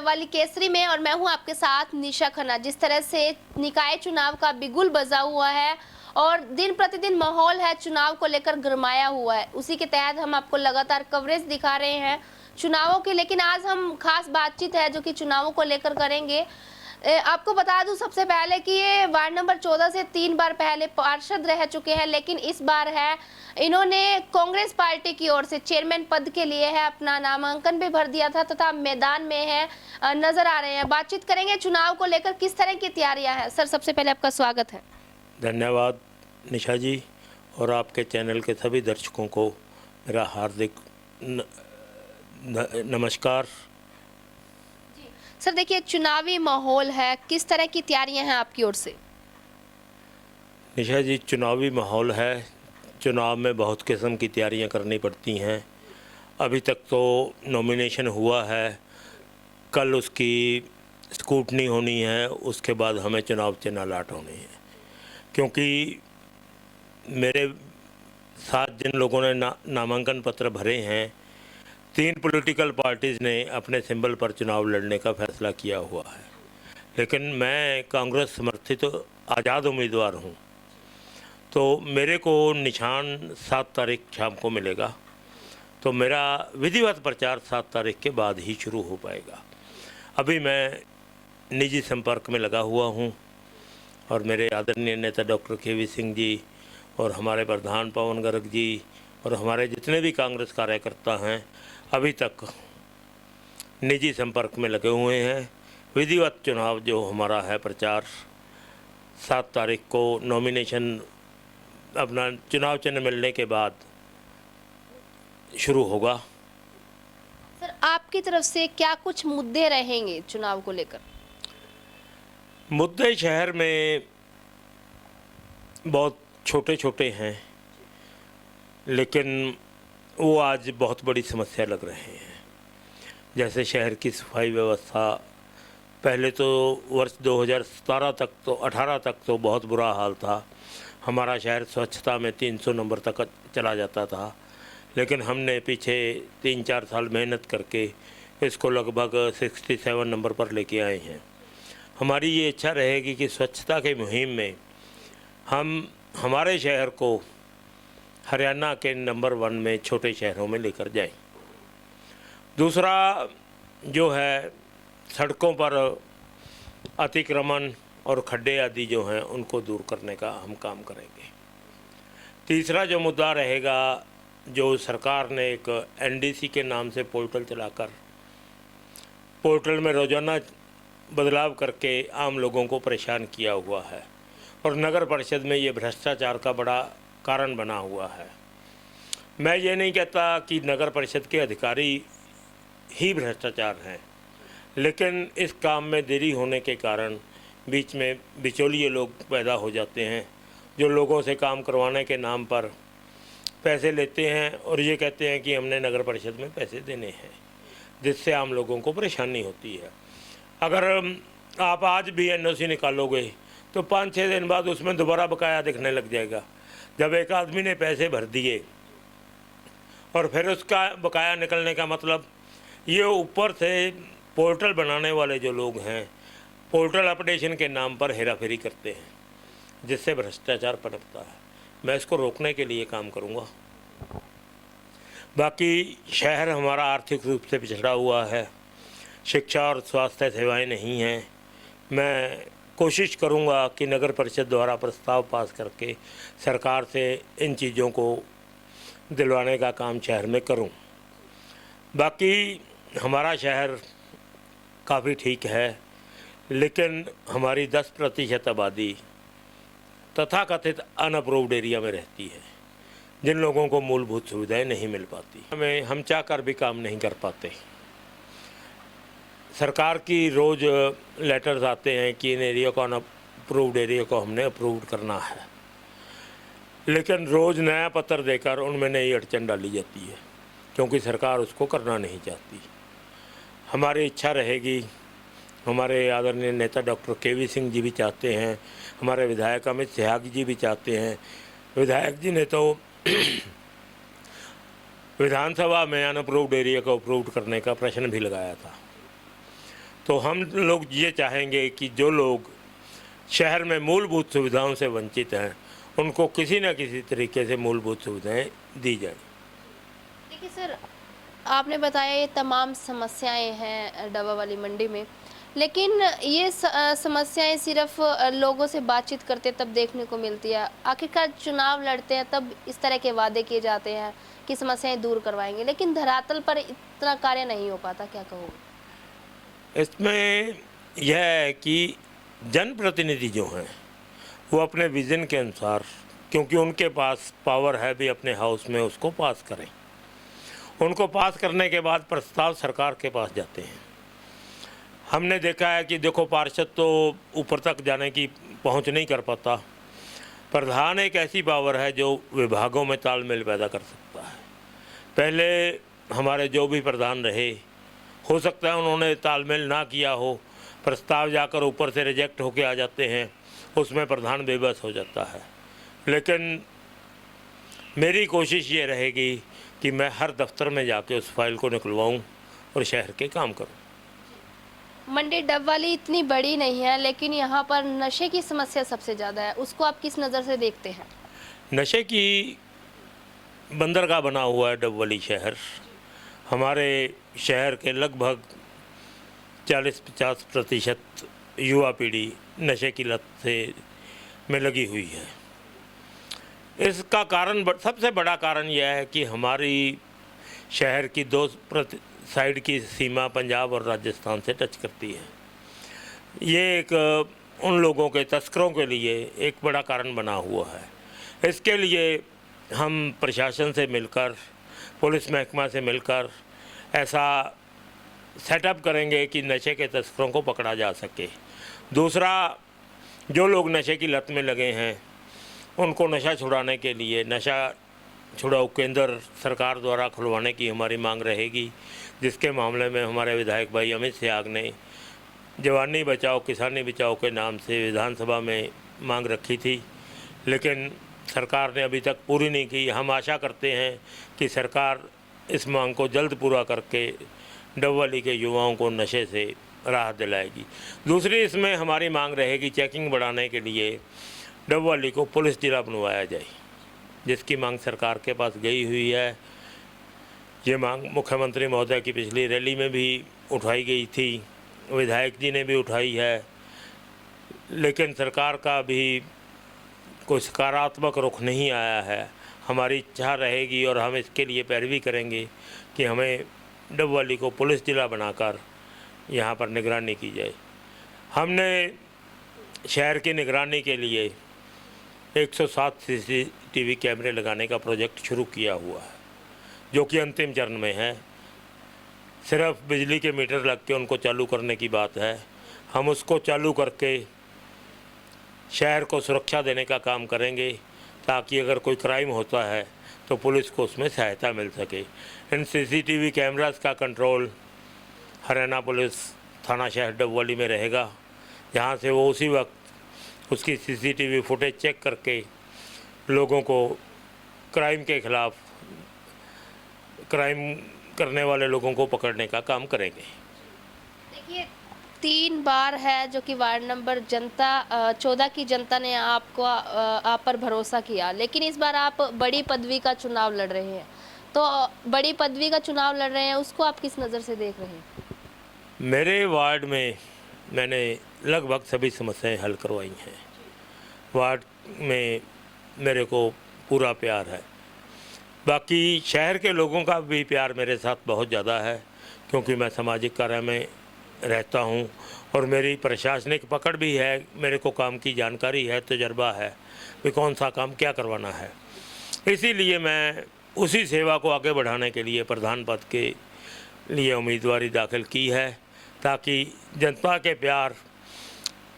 लवाली केसरी में और मैं हूं आपके साथ निशा खन्ना। जिस तरह से निकाय चुनाव का बिगुल बजा हुआ है और दिन प्रतिदिन माहौल है चुनाव को लेकर गरमाया हुआ है, उसी के तहत हम आपको लगातार कवरेज दिखा रहे हैं चुनावों की। लेकिन आज हम खास बातचीत है जो कि चुनावों को लेकर करेंगे। आपको बता दूं सबसे पहले कि ये वार्ड नंबर 14 से 3 बार पहले पार्षद रह चुके हैं, लेकिन इस बार है इन्होंने कांग्रेस पार्टी की ओर से चेयरमैन पद के लिए है अपना नामांकन भी भर दिया था तथा मैदान में है नजर आ रहे हैं। बातचीत करेंगे चुनाव को लेकर किस तरह की तैयारियां हैं। सर, सबसे पहले आपका स्वागत है। धन्यवाद निशा जी, और आपके चैनल के सभी दर्शकों को मेरा हार्दिक नमस्कार। सर देखिए, चुनावी माहौल है, किस तरह की तैयारियां हैं आपकी ओर से? निशा जी, चुनावी माहौल है। चुनाव में बहुत किस्म की तैयारियां करनी पड़ती हैं। अभी तक तो नॉमिनेशन हुआ है, कल उसकी स्क्रूटनी होनी है, उसके बाद हमें चुनाव चिन्ह अलाट होनी है। क्योंकि मेरे साथ जिन लोगों ने नामांकन पत्र भरे हैं, 3 पॉलिटिकल पार्टीज़ ने अपने सिंबल पर चुनाव लड़ने का फैसला किया हुआ है। लेकिन मैं कांग्रेस समर्थित आज़ाद उम्मीदवार हूं, तो मेरे को निशान 7 तारीख शाम को मिलेगा। तो मेरा विधिवत प्रचार 7 तारीख के बाद ही शुरू हो पाएगा। अभी मैं निजी संपर्क में लगा हुआ हूं और मेरे आदरणीय नेता डॉक्टर केवी सिंह जी और हमारे प्रधान पवन गर्ग जी और हमारे जितने भी कांग्रेस कार्यकर्ता हैं अभी तक निजी संपर्क में लगे हुए हैं। विधिवत चुनाव जो हमारा है प्रचार 7 तारीख को नॉमिनेशन अपना चुनाव चिन्ह मिलने के बाद शुरू होगा। सर, आपकी तरफ से क्या कुछ मुद्दे रहेंगे चुनाव को लेकर? मुद्दे शहर में बहुत छोटे छोटे हैं, लेकिन वो आज बहुत बड़ी समस्या लग रहे हैं। जैसे शहर की सफाई व्यवस्था, पहले तो वर्ष 2017 तक तो 18 तक तो बहुत बुरा हाल था। हमारा शहर स्वच्छता में 300 नंबर तक चला जाता था, लेकिन हमने पीछे 3-4 साल मेहनत करके इसको लगभग 67 नंबर पर लेके आए हैं। हमारी ये इच्छा रहेगी कि स्वच्छता के मुहिम में हम हमारे शहर को हरियाणा के नंबर 1 में छोटे शहरों में लेकर जाएं। दूसरा जो है, सड़कों पर अतिक्रमण और खड्डे आदि जो हैं उनको दूर करने का हम काम करेंगे। तीसरा जो मुद्दा रहेगा, जो सरकार ने एक एनडीसी के नाम से पोर्टल चलाकर पोर्टल में रोज़ाना बदलाव करके आम लोगों को परेशान किया हुआ है और नगर परिषद में ये भ्रष्टाचार का बड़ा कारण बना हुआ है। मैं ये नहीं कहता कि नगर परिषद के अधिकारी ही भ्रष्टाचार हैं, लेकिन इस काम में देरी होने के कारण बीच में बिचौलिए लोग पैदा हो जाते हैं जो लोगों से काम करवाने के नाम पर पैसे लेते हैं और ये कहते हैं कि हमने नगर परिषद में पैसे देने हैं, जिससे आम लोगों को परेशानी होती है। अगर आप आज भी एनओसी निकालोगे तो 5-6 दिन बाद उसमें दोबारा बकाया दिखने लग जाएगा। जब एक आदमी ने पैसे भर दिए और फिर उसका बकाया निकलने का मतलब, ये ऊपर से पोर्टल बनाने वाले जो लोग हैं पोर्टल अपडेशन के नाम पर हेराफेरी करते हैं, जिससे भ्रष्टाचार पनपता है। मैं इसको रोकने के लिए काम करूंगा। बाकी शहर हमारा आर्थिक रूप से पिछड़ा हुआ है, शिक्षा और स्वास्थ्य सेवाएं नहीं हैं। मैं कोशिश करूंगा कि नगर परिषद द्वारा प्रस्ताव पास करके सरकार से इन चीज़ों को दिलवाने का काम शहर में करूं। बाकी हमारा शहर काफ़ी ठीक है, लेकिन हमारी 10% आबादी तथाकथित अनअप्रूव्ड एरिया में रहती है, जिन लोगों को मूलभूत सुविधाएं नहीं मिल पाती। हमें हम चाहकर भी काम नहीं कर पाते। सरकार की रोज़ लेटर्स आते हैं कि इन एरिया को अनअप्रूव्ड एरिया को हमने अप्रूव्ड करना है, लेकिन रोज़ नया पत्र देकर उनमें नई अड़चन डाली जाती है, क्योंकि सरकार उसको करना नहीं चाहती। हमारी इच्छा रहेगी, हमारे आदरणीय नेता डॉक्टर केवी सिंह जी भी चाहते हैं, हमारे विधायक अमित सहयाग जी भी चाहते हैं। विधायक जी ने तो विधानसभा में अनअप्रूव्ड एरिया को अप्रूव्ड करने का प्रश्न भी लगाया था। तो हम लोग ये चाहेंगे कि जो लोग शहर में मूलभूत सुविधाओं से वंचित हैं उनको किसी न किसी तरीके से मूलभूत सुविधाएं दी जाएं। देखिए सर, आपने बताया ये तमाम समस्याएं हैं डबा वाली मंडी में, लेकिन ये समस्याएं सिर्फ लोगों से बातचीत करते तब देखने को मिलती है। आखिरकार चुनाव लड़ते हैं तब इस तरह के वादे किए जाते हैं कि समस्याएं दूर करवाएंगे, लेकिन धरातल पर इतना कार्य नहीं हो पाता, क्या कहोगे? इसमें यह है कि जनप्रतिनिधि जो हैं वो अपने विज़न के अनुसार, क्योंकि उनके पास पावर है भी अपने हाउस में, उसको पास करें। उनको पास करने के बाद प्रस्ताव सरकार के पास जाते हैं। हमने देखा है कि देखो, पार्षद तो ऊपर तक जाने की पहुंच नहीं कर पाता। प्रधान एक ऐसी पावर है जो विभागों में तालमेल पैदा कर सकता है। पहले हमारे जो भी प्रधान रहे, हो सकता है उन्होंने तालमेल ना किया हो, प्रस्ताव जाकर ऊपर से रिजेक्ट होके आ जाते हैं, उसमें प्रधान बेबस हो जाता है। लेकिन मेरी कोशिश ये रहेगी कि मैं हर दफ्तर में जाके उस फाइल को निकलवाऊं और शहर के काम करूं। मंडी डब वाली इतनी बड़ी नहीं है, लेकिन यहाँ पर नशे की समस्या सबसे ज़्यादा है, उसको आप किस नज़र से देखते हैं? नशे की बंदरगाह बना हुआ है डबवाली शहर। हमारे शहर के लगभग 40-50% युवा पीढ़ी नशे की लत से में लगी हुई है। इसका कारण, सबसे बड़ा कारण यह है कि हमारी शहर की दो साइड की सीमा पंजाब और राजस्थान से टच करती है। ये एक उन लोगों के तस्करों के लिए एक बड़ा कारण बना हुआ है। इसके लिए हम प्रशासन से मिलकर, पुलिस महकमा से मिलकर ऐसा सेटअप करेंगे कि नशे के तस्करों को पकड़ा जा सके। दूसरा, जो लोग नशे की लत में लगे हैं उनको नशा छुड़ाने के लिए नशा छुड़ाऊ केंद्र सरकार द्वारा खुलवाने की हमारी मांग रहेगी, जिसके मामले में हमारे विधायक भाई अमित सियाग ने जवानी बचाओ किसानी बचाओ के नाम से विधानसभा में मांग रखी थी, लेकिन सरकार ने अभी तक पूरी नहीं की। हम आशा करते हैं कि सरकार इस मांग को जल्द पूरा करके डबवाली के युवाओं को नशे से राहत दिलाएगी। दूसरी, इसमें हमारी मांग रहेगी चेकिंग बढ़ाने के लिए डबवाली को पुलिस जिला बनवाया जाए, जिसकी मांग सरकार के पास गई हुई है। ये मांग मुख्यमंत्री महोदय की पिछली रैली में भी उठाई गई थी, विधायक जी ने भी उठाई है, लेकिन सरकार का भी कोई सकारात्मक रुख नहीं आया है। हमारी इच्छा रहेगी और हम इसके लिए पैरवी करेंगे कि हमें डबवाली को पुलिस जिला बनाकर यहाँ पर निगरानी की जाए। हमने शहर की निगरानी के लिए 107 CCTV कैमरे लगाने का प्रोजेक्ट शुरू किया हुआ है, जो कि अंतिम चरण में है। सिर्फ बिजली के मीटर लग के उनको चालू करने की बात है। हम उसको चालू करके शहर को सुरक्षा देने का काम करेंगे, ताकि अगर कोई क्राइम होता है तो पुलिस को उसमें सहायता मिल सके। इन CCTV कैमरास का कंट्रोल हरियाणा पुलिस थाना शहर डबवाली में रहेगा, जहाँ से वो उसी वक्त उसकी CCTV फुटेज चेक करके लोगों को क्राइम के खिलाफ, क्राइम करने वाले लोगों को पकड़ने का काम करेंगे। देखिए, 3 बार है जो कि वार्ड नंबर 14 की जनता ने आप पर भरोसा किया, लेकिन इस बार आप बड़ी पदवी का चुनाव लड़ रहे हैं। तो बड़ी पदवी का चुनाव लड़ रहे हैं, उसको आप किस नज़र से देख रहे हैं? मेरे वार्ड में मैंने लगभग सभी समस्याएं हल करवाई हैं। वार्ड में मेरे को पूरा प्यार है। बाकी शहर के लोगों का भी प्यार मेरे साथ बहुत ज़्यादा है, क्योंकि मैं सामाजिक कार्य में रहता हूं और मेरी प्रशासनिक पकड़ भी है। मेरे को काम की जानकारी है, तजर्बा है कि कौन सा काम क्या करवाना है। इसीलिए मैं उसी सेवा को आगे बढ़ाने के लिए प्रधान पद के लिए उम्मीदवारी दाखिल की है, ताकि जनता के प्यार,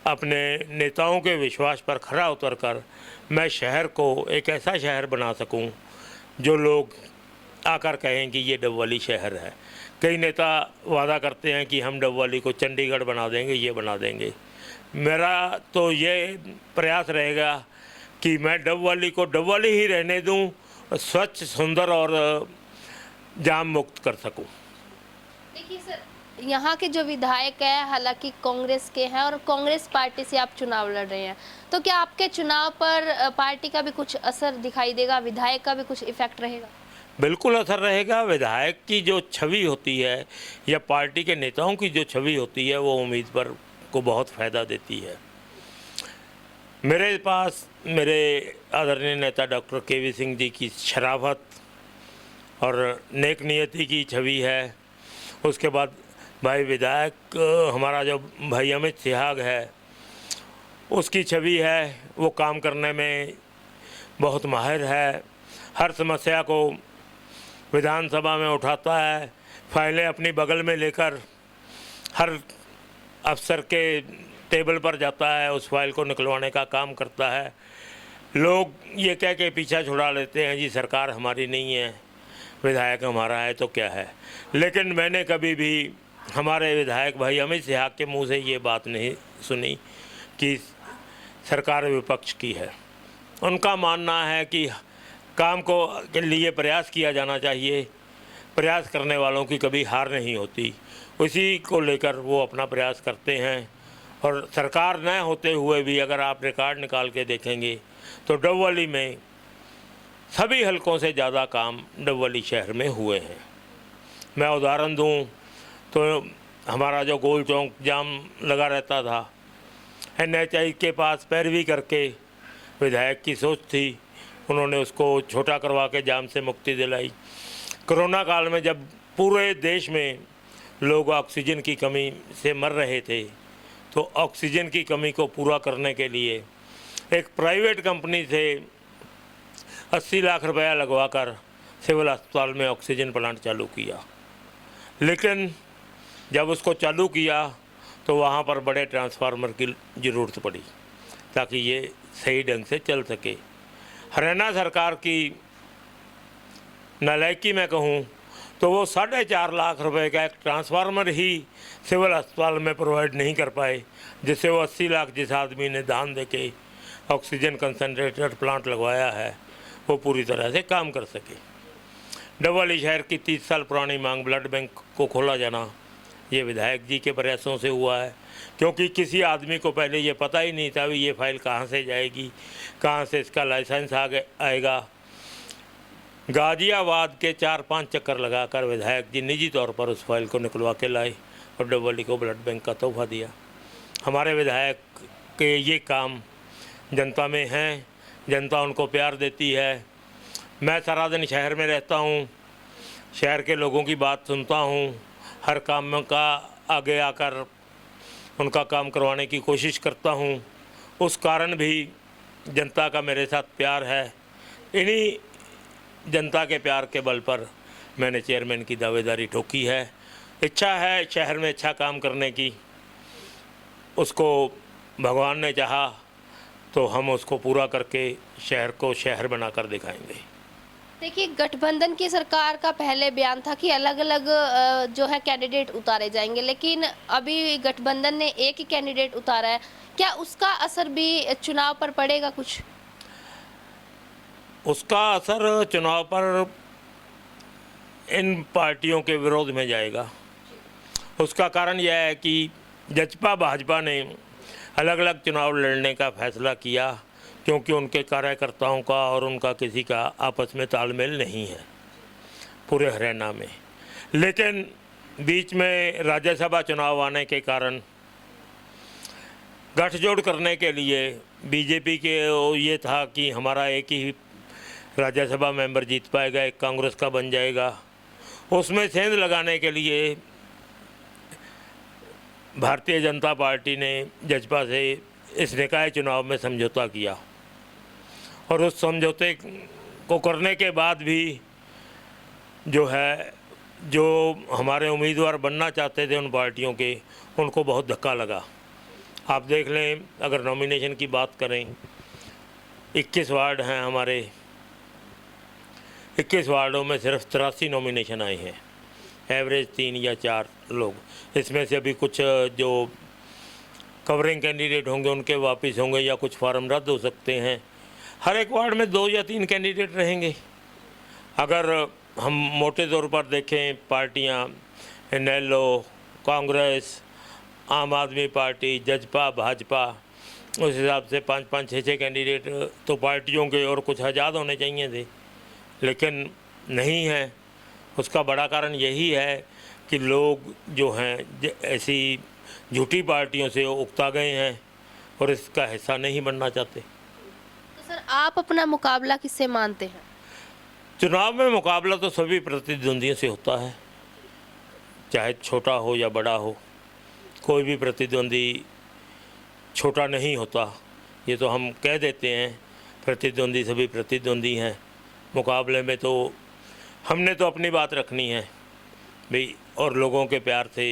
अपने नेताओं के विश्वास पर खरा उतरकर मैं शहर को एक ऐसा शहर बना सकूं जो लोग आकर कहें कि ये डबवाली शहर है। कई नेता वादा करते हैं कि हम डबवाली को चंडीगढ़ बना देंगे, ये बना देंगे। मेरा तो ये प्रयास रहेगा कि मैं डबवाली को डबवाली ही रहने दूं, स्वच्छ, सुंदर और जाम मुक्त कर सकूं। देखिए सर, यहाँ के जो विधायक हैं हालांकि कांग्रेस के हैं और कांग्रेस पार्टी से आप चुनाव लड़ रहे हैं, तो क्या आपके चुनाव पर पार्टी का भी कुछ असर दिखाई देगा, विधायक का भी कुछ इफेक्ट रहेगा? बिल्कुल असर रहेगा। विधायक की जो छवि होती है या पार्टी के नेताओं की जो छवि होती है वो उम्मीदवार को बहुत फ़ायदा देती है। मेरे पास मेरे आदरणीय नेता डॉक्टर के.वी. सिंह जी की शराफत और नेक नियति की छवि है। उसके बाद भाई विधायक हमारा जो भाई अमित सिहाग है उसकी छवि है, वो काम करने में बहुत माहिर है, हर समस्या को विधानसभा में उठाता है, फाइलें अपनी बगल में लेकर हर अफसर के टेबल पर जाता है, उस फाइल को निकलवाने का काम करता है। लोग ये कह के पीछा छुड़ा लेते हैं जी सरकार हमारी नहीं है, विधायक हमारा है तो क्या है, लेकिन मैंने कभी भी हमारे विधायक भाई अमित सिहाग के मुंह से ये बात नहीं सुनी कि सरकार विपक्ष की है। उनका मानना है कि काम को के लिए प्रयास किया जाना चाहिए, प्रयास करने वालों की कभी हार नहीं होती, उसी को लेकर वो अपना प्रयास करते हैं। और सरकार न होते हुए भी अगर आप रिकॉर्ड निकाल के देखेंगे तो डबवाली में सभी हलकों से ज़्यादा काम डबवाली शहर में हुए हैं। मैं उदाहरण दूं तो हमारा जो गोल चौक जाम लगा रहता था, NHI के पास पैरवी करके विधायक की सोच थी, उन्होंने उसको छोटा करवा के जाम से मुक्ति दिलाई। कोरोना काल में जब पूरे देश में लोग ऑक्सीजन की कमी से मर रहे थे तो ऑक्सीजन की कमी को पूरा करने के लिए एक प्राइवेट कंपनी से 80 लाख रुपया लगवाकर सिविल अस्पताल में ऑक्सीजन प्लांट चालू किया। लेकिन जब उसको चालू किया तो वहाँ पर बड़े ट्रांसफार्मर की ज़रूरत पड़ी ताकि ये सही ढंग से चल सके। हरियाणा सरकार की नालायकी में कहूँ तो वो 4.5 लाख रुपए का एक ट्रांसफार्मर ही सिविल अस्पताल में प्रोवाइड नहीं कर पाए, जिससे वो 80 लाख जिस आदमी ने दान देके ऑक्सीजन कंसनट्रेटर प्लांट लगवाया है वो पूरी तरह से काम कर सके। डबवाली शहर की 30 साल पुरानी मांग ब्लड बैंक को खोला जाना ये विधायक जी के प्रयासों से हुआ है, क्योंकि किसी आदमी को पहले ये पता ही नहीं था भी ये फाइल कहाँ से जाएगी, कहाँ से इसका लाइसेंस आएगा। गाजियाबाद के 4-5 चक्कर लगाकर विधायक जी निजी तौर पर उस फाइल को निकलवा के लाए और डबवाली को ब्लड बैंक का तोहफा दिया। हमारे विधायक के ये काम जनता में हैं, जनता उनको प्यार देती है। मैं सारा दिन शहर में रहता हूँ, शहर के लोगों की बात सुनता हूँ, हर काम का आगे आकर उनका काम करवाने की कोशिश करता हूँ। उस कारण भी जनता का मेरे साथ प्यार है। इन्हीं जनता के प्यार के बल पर मैंने चेयरमैन की दावेदारी ठोकी है। इच्छा है शहर में अच्छा काम करने की, उसको भगवान ने चाहा तो हम उसको पूरा करके शहर को शहर बनाकर दिखाएंगे। देखिए, गठबंधन की सरकार का पहले बयान था कि अलग अलग जो है कैंडिडेट उतारे जाएंगे, लेकिन अभी गठबंधन ने एक ही कैंडिडेट उतारा है। क्या उसका असर भी चुनाव पर पड़ेगा कुछ? उसका असर चुनाव पर इन पार्टियों के विरोध में जाएगा। उसका कारण यह है कि जजपा भाजपा ने अलग अलग चुनाव लड़ने का फैसला किया, क्योंकि उनके कार्यकर्ताओं का और उनका किसी का आपस में तालमेल नहीं है पूरे हरियाणा में। लेकिन बीच में राज्यसभा चुनाव आने के कारण गठजोड़ करने के लिए बीजेपी के ये था कि हमारा एक ही राज्यसभा मेंबर जीत पाएगा, एक कांग्रेस का बन जाएगा। उसमें सेंध लगाने के लिए भारतीय जनता पार्टी ने जजपा से इस निकाय चुनाव में समझौता किया और उस समझौते को करने के बाद भी जो है जो हमारे उम्मीदवार बनना चाहते थे उन पार्टियों के, उनको बहुत धक्का लगा। आप देख लें, अगर नॉमिनेशन की बात करें, 21 वार्ड हैं हमारे, 21 वार्डों में सिर्फ 83 नॉमिनेशन आए हैं, एवरेज 3 या 4 लोग। इसमें से अभी कुछ जो कवरिंग कैंडिडेट होंगे उनके वापस होंगे या कुछ फार्म रद्द हो सकते हैं। हर एक वार्ड में 2 या 3 कैंडिडेट रहेंगे। अगर हम मोटे तौर पर देखें, पार्टियां इनेलो, कांग्रेस, आम आदमी पार्टी, जजपा, भाजपा, उस हिसाब से 5-5, 6-6 कैंडिडेट तो पार्टियों के और कुछ आज़ाद होने चाहिए थे, लेकिन नहीं है। उसका बड़ा कारण यही है कि लोग जो हैं ऐसी झूठी पार्टियों से उकता गए हैं और इसका हिस्सा नहीं बनना चाहते। तो सर आप अपना मुकाबला किससे मानते हैं? चुनाव में मुकाबला तो सभी प्रतिद्वंदियों से होता है, चाहे छोटा हो या बड़ा हो। कोई भी प्रतिद्वंदी छोटा नहीं होता, ये तो हम कह देते हैं। प्रतिद्वंदी सभी प्रतिद्वंदी हैं। मुकाबले में तो हमने तो अपनी बात रखनी है भाई, और लोगों के प्यार से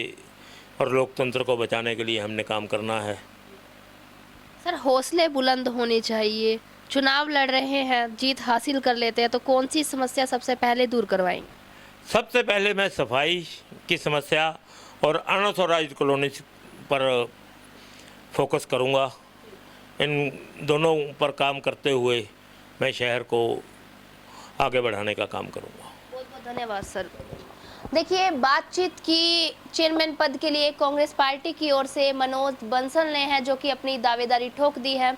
और लोकतंत्र को बचाने के लिए हमने काम करना है। सर हौसले बुलंद होने चाहिए। चुनाव लड़ रहे हैं, जीत हासिल कर लेते हैं तो कौन सी समस्या सबसे पहले दूर करवाएंगे? सबसे पहले मैं सफाई की समस्या और अनऑथोराइज्ड कॉलोनी पर फोकस करूंगा। इन दोनों पर काम करते हुए मैं शहर को आगे बढ़ाने का काम करूंगा। बहुत बहुत धन्यवाद सर। देखिए, बातचीत की चेयरमैन पद के लिए कांग्रेस पार्टी की ओर से मनोज बंसल ने है जो कि अपनी दावेदारी ठोक दी है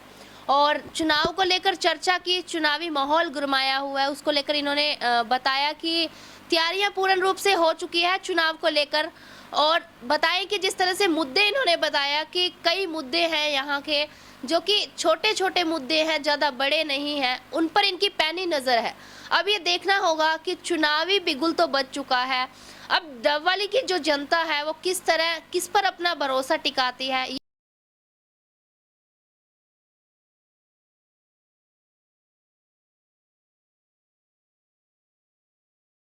और चुनाव को लेकर चर्चा की, चुनावी माहौल गुरमाया हुआ है, उसको लेकर इन्होंने बताया कि तैयारियां पूर्ण रूप से हो चुकी है चुनाव को लेकर। और बताएं कि जिस तरह से मुद्दे इन्होंने बताया कि कई मुद्दे हैं यहाँ के जो कि छोटे छोटे मुद्दे हैं, ज़्यादा बड़े नहीं हैं, उन पर इनकी पैनी नज़र है। अब ये देखना होगा कि चुनावी बिगुल तो बच चुका है, अब डबवाली की जो जनता है वो किस पर अपना भरोसा टिकाती है।